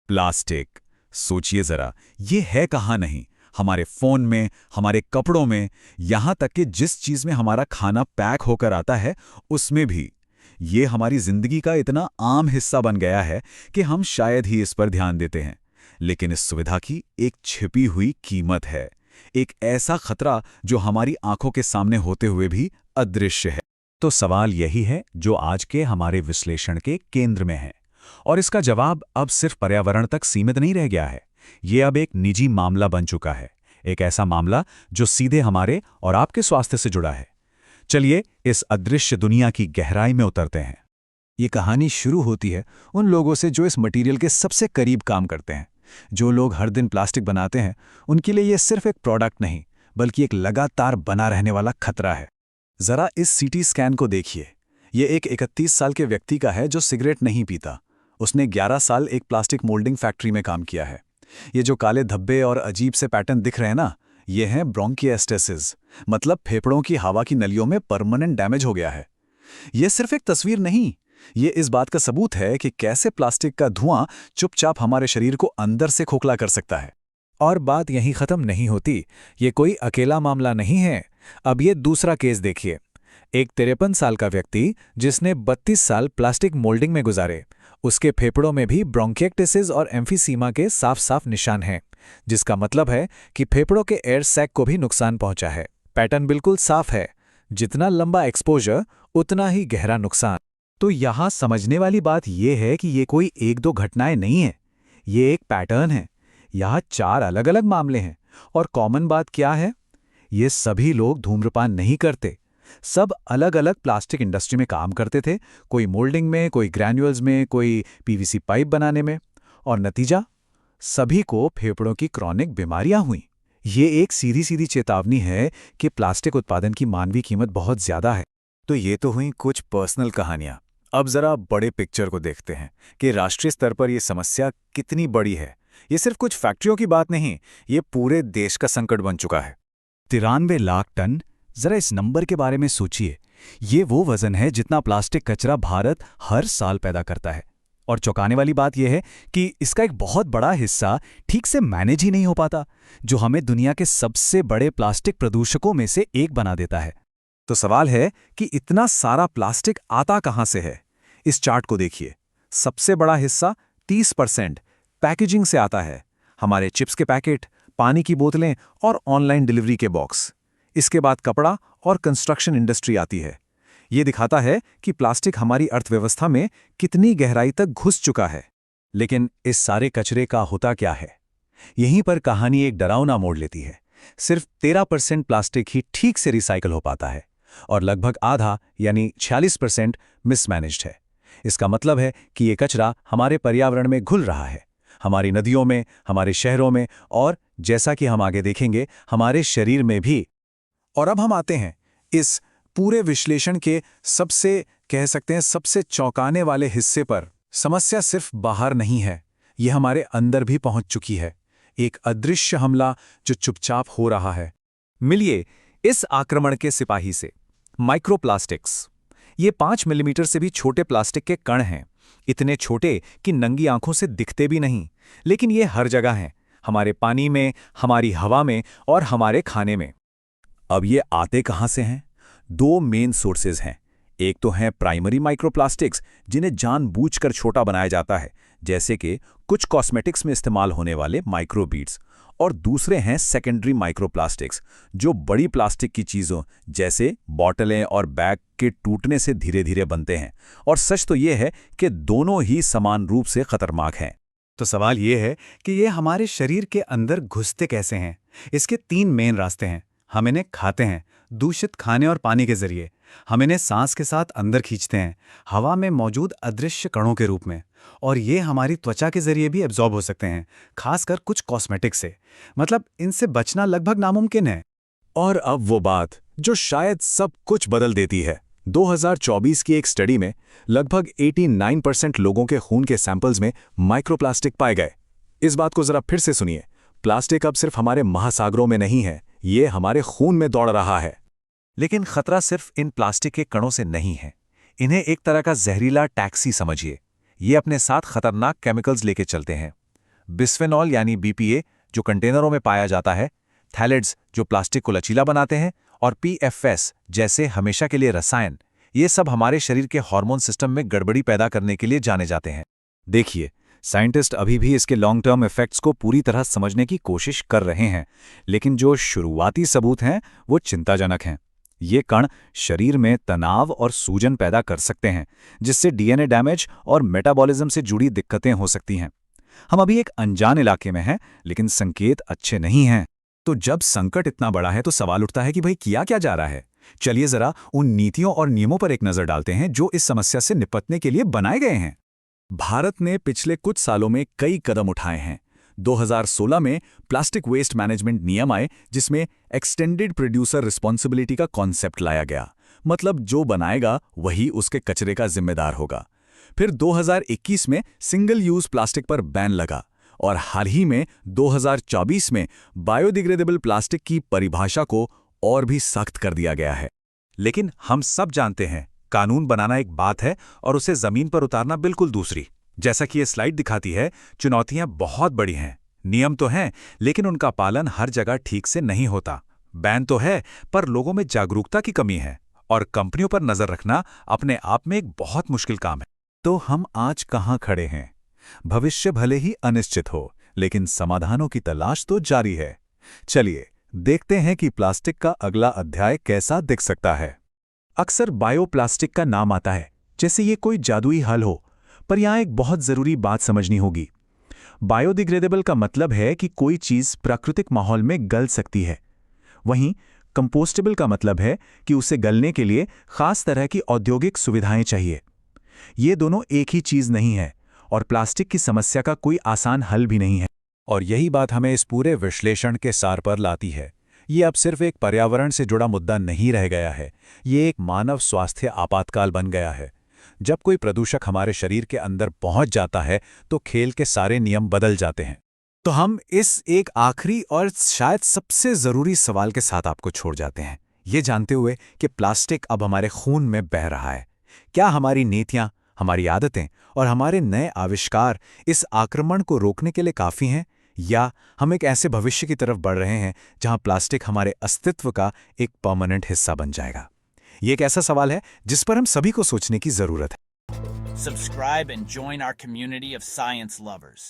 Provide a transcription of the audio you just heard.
Plastic. सोचिए जरा, ये है कहाँ नहीं, हमारे फोन में, हमारे कपड़ों में, यहां तक कि जिस चीज में हमारा खाना पैक होकर आता है उसमें भी। ये हमारी जिंदगी का इतना आम हिस्सा बन गया है कि हम शायद ही इस पर ध्यान देते हैं। लेकिन इस सुविधा की एक छिपी हुई कीमत है, एक ऐसा खतरा जो हमारी आंखों के सामने होते हुए भी अदृश्य है। तो सवाल यही है जो आज के हमारे विश्लेषण के केंद्र में है। और इसका जवाब अब सिर्फ पर्यावरण तक सीमित नहीं रह गया है। ये अब एक निजी मामला बन चुका है, एक ऐसा मामला जो सीधे हमारे और आपके स्वास्थ्य से जुड़ा है। चलिए इस अदृश्य दुनिया की गहराई में उतरते हैं। ये कहानी शुरू होती है उन लोगों से जो इस मटेरियल के सबसे करीब काम करते हैं। जो लोग हर दिन प्लास्टिक बनाते हैं, उनके लिए ये सिर्फ एक प्रोडक्ट नहीं, बल्कि एक लगातार बना रहने वाला खतरा है। जरा इस सीटी स्कैन को देखिए। ये एक 31 साल के व्यक्ति का है जो सिगरेट नहीं पीता। उसने 11 साल एक प्लास्टिक मोल्डिंग फैक्ट्री में काम किया है। ये जो काले धब्बे और अजीब से पैटर्न दिख रहे हैं ना, ये हैं ब्रोंकिएस्टेसिस, मतलब फेफड़ों की हवा की नलियों में परमानेंट डैमेज हो गया है। ये सिर्फ एक तस्वीर नहीं, ये इस बात का सबूत है कि कैसे प्लास्टिक का धुआं चुपचाप हमारे शरीर को अंदर से खोखला कर सकता है। और बात यहीं खत्म नहीं होती। ये कोई अकेला मामला नहीं है। अब ये दूसरा केस देखिए। एक 53 साल का व्यक्ति जिसने 32 साल प्लास्टिक मोल्डिंग में गुजारे, उसके फेफड़ों में भी ब्रोंकिएक्टिसिस और एम्फीसीमा के साफ साफ निशान हैं, जिसका मतलब है कि फेफड़ों के एयर सैक को भी नुकसान पहुंचा है। पैटर्न बिल्कुल साफ है, जितना लंबा एक्सपोजर उतना ही गहरा नुकसान। तो यहां समझने वाली बात यह है कि ये कोई एक दो घटनाएं नहीं है, ये एक पैटर्न है। यहां 4 अलग अलग मामले हैं। और कॉमन बात क्या है? ये सभी लोग धूम्रपान नहीं करते। सब अलग अलग प्लास्टिक इंडस्ट्री में काम करते थे, कोई मोल्डिंग में, कोई ग्रैन्युअल्स में, कोई पीवीसी पाइप बनाने में। और नतीजा, सभी को फेफड़ों की क्रॉनिक बीमारियां हुई। ये एक सीधी सीधी चेतावनी है कि प्लास्टिक उत्पादन की मानवीय कीमत बहुत ज्यादा है। तो ये तो हुई कुछ पर्सनल कहानियां। अब जरा बड़े पिक्चर को देखते हैं कि राष्ट्रीय स्तर पर यह समस्या कितनी बड़ी है। ये सिर्फ कुछ फैक्ट्रियों की बात नहीं, ये पूरे देश का संकट बन चुका है। 93 लाख टन। जरा इस नंबर के बारे में सोचिए। ये वो वजन है जितना प्लास्टिक कचरा भारत हर साल पैदा करता है। और चौंकाने वाली बात यह है कि इसका एक बहुत बड़ा हिस्सा ठीक से मैनेज ही नहीं हो पाता, जो हमें दुनिया के सबसे बड़े प्लास्टिक प्रदूषकों में से एक बना देता है। तो सवाल है कि इतना सारा प्लास्टिक आता कहां से है? इस चार्ट को देखिए। सबसे बड़ा हिस्सा 30% पैकेजिंग से आता है। हमारे चिप्स के पैकेट, पानी की बोतलें और ऑनलाइन डिलीवरी के बॉक्स। इसके बाद कपड़ा और कंस्ट्रक्शन इंडस्ट्री आती है। ये दिखाता है कि प्लास्टिक हमारी अर्थव्यवस्था में कितनी गहराई तक घुस चुका है। लेकिन इस सारे कचरे का होता क्या है? यहीं पर कहानी एक डरावना मोड़ लेती है। सिर्फ 13% प्लास्टिक ही ठीक से रिसाइकल हो पाता है और लगभग आधा यानी 46% मिसमैनेज्ड है। इसका मतलब है कि ये कचरा हमारे पर्यावरण में घुल रहा है, हमारी नदियों में, हमारे शहरों में और जैसा कि हम आगे देखेंगे, हमारे शरीर में भी। और अब हम आते हैं इस पूरे विश्लेषण के सबसे, कह सकते हैं, सबसे चौंकाने वाले हिस्से पर। समस्या सिर्फ बाहर नहीं है, यह हमारे अंदर भी पहुंच चुकी है। एक अदृश्य हमला जो चुपचाप हो रहा है। मिलिए इस आक्रमण के सिपाही से। माइक्रोप्लास्टिक्स। ये 5 मिलीमीटर से भी छोटे प्लास्टिक के कण हैं। इतने छोटे कि नंगी आंखों से दिखते भी नहीं, लेकिन ये हर जगह हैं, हमारे पानी में, हमारी हवा में और हमारे खाने में। अब ये आते कहां से हैं? 2 मेन सोर्सेज हैं। एक तो हैं प्राइमरी माइक्रोप्लास्टिक्स, जिन्हें जानबूझकर छोटा बनाया जाता है, जैसे कि कुछ कॉस्मेटिक्स में इस्तेमाल होने वाले माइक्रोबीड्स। और दूसरे हैं सेकेंडरी माइक्रोप्लास्टिक्स, जो बड़ी प्लास्टिक की चीज़ों जैसे बॉटलें और बैग के टूटने से धीरे धीरे बनते हैं। और सच तो ये है कि दोनों ही समान रूप से खतरनाक हैं। तो सवाल ये है कि ये हमारे शरीर के अंदर घुसते कैसे हैं? इसके 3 मेन रास्ते हैं। हम इन्हें खाते हैं, दूषित खाने और पानी के जरिए। हम इन्हें सांस के साथ अंदर खींचते हैं, हवा में मौजूद अदृश्य कणों के रूप में। और ये हमारी त्वचा के जरिए भी एब्जॉर्ब हो सकते हैं, खासकर कुछ कॉस्मेटिक से। मतलब इनसे बचना लगभग नामुमकिन है। और अब वो बात जो शायद सब कुछ बदल देती है। 2024 की एक स्टडी में लगभग 89% लोगों के खून के सैंपल्स में माइक्रोप्लास्टिक पाए गए। इस बात को जरा फिर से सुनिए। प्लास्टिक अब सिर्फ हमारे महासागरों में नहीं है, ये हमारे खून में दौड़ रहा है। लेकिन खतरा सिर्फ इन प्लास्टिक के कणों से नहीं है। इन्हें एक तरह का जहरीला टैक्सी समझिए। ये अपने साथ खतरनाक केमिकल्स लेके चलते हैं। बिस्फेनॉल यानी BPA जो कंटेनरों में पाया जाता है, थैलिड्स जो प्लास्टिक को लचीला बनाते हैं, और PFS जैसे हमेशा के लिए रसायन, ये सब हमारे शरीर के हार्मोन सिस्टम में गड़बड़ी पैदा करने के लिए जाने जाते हैं। देखिए, साइंटिस्ट अभी भी इसके लॉन्ग टर्म इफेक्ट्स को पूरी तरह समझने की कोशिश कर रहे हैं, लेकिन जो शुरुआती सबूत हैं वो चिंताजनक हैं। ये कण शरीर में तनाव और सूजन पैदा कर सकते हैं, जिससे DNA डैमेज और मेटाबॉलिज्म से जुड़ी दिक्कतें हो सकती हैं। हम अभी एक अनजान इलाके में हैं, लेकिन संकेत अच्छे नहीं हैं। तो जब संकट इतना बड़ा है तो सवाल उठता है कि भाई किया क्या जा रहा है। चलिए जरा उन नीतियों और नियमों पर एक नजर डालते हैं जो इस समस्या से निपटने के लिए बनाए गए हैं। भारत ने पिछले कुछ सालों में कई कदम उठाए हैं। 2016 में प्लास्टिक वेस्ट मैनेजमेंट नियम आए, जिसमें एक्सटेंडेड प्रोड्यूसर रिस्पॉन्सिबिलिटी का कॉन्सेप्ट लाया गया। मतलब जो बनाएगा वही उसके कचरे का जिम्मेदार होगा। फिर 2021 में सिंगल यूज प्लास्टिक पर बैन लगा, और हाल ही में 2024 में बायोडिग्रेडेबल प्लास्टिक की परिभाषा को और भी सख्त कर दिया गया है। लेकिन हम सब जानते हैं, कानून बनाना एक बात है और उसे जमीन पर उतारना बिल्कुल दूसरी। जैसा कि ये स्लाइड दिखाती है, चुनौतियां बहुत बड़ी हैं। नियम तो हैं, लेकिन उनका पालन हर जगह ठीक से नहीं होता। बैन तो है, पर लोगों में जागरूकता की कमी है, और कंपनियों पर नजर रखना अपने आप में एक बहुत मुश्किल काम है। तो हम आज कहाँ खड़े हैं? भविष्य भले ही अनिश्चित हो, लेकिन समाधानों की तलाश तो जारी है। चलिए देखते हैं कि प्लास्टिक का अगला अध्याय कैसा दिख सकता है। अक्सर बायोप्लास्टिक का नाम आता है, जैसे ये कोई जादुई हल हो, पर यहाँ एक बहुत जरूरी बात समझनी होगी। बायोडिग्रेडेबल का मतलब है कि कोई चीज प्राकृतिक माहौल में गल सकती है। वहीं कंपोस्टेबल का मतलब है कि उसे गलने के लिए खास तरह की औद्योगिक सुविधाएं चाहिए। ये दोनों एक ही चीज नहीं है, और प्लास्टिक की समस्या का कोई आसान हल भी नहीं है। और यही बात हमें इस पूरे विश्लेषण के सार पर लाती है। ये अब सिर्फ एक पर्यावरण से जुड़ा मुद्दा नहीं रह गया है, ये एक मानव स्वास्थ्य आपातकाल बन गया है। जब कोई प्रदूषक हमारे शरीर के अंदर पहुंच जाता है तो खेल के सारे नियम बदल जाते हैं। तो हम इस एक आखिरी और शायद सबसे जरूरी सवाल के साथ आपको छोड़ जाते हैं, ये जानते हुए कि प्लास्टिक अब हमारे खून में बह रहा है। क्या हमारी नीतियां, हमारी आदतें और हमारे नए आविष्कार इस आक्रमण को रोकने के लिए काफ़ी हैं, या हम एक ऐसे भविष्य की तरफ बढ़ रहे हैं जहां प्लास्टिक हमारे अस्तित्व का एक परमानेंट हिस्सा बन जाएगा? ये एक ऐसा सवाल है जिस पर हम सभी को सोचने की जरूरत है। Subscribe and join our community of science lovers.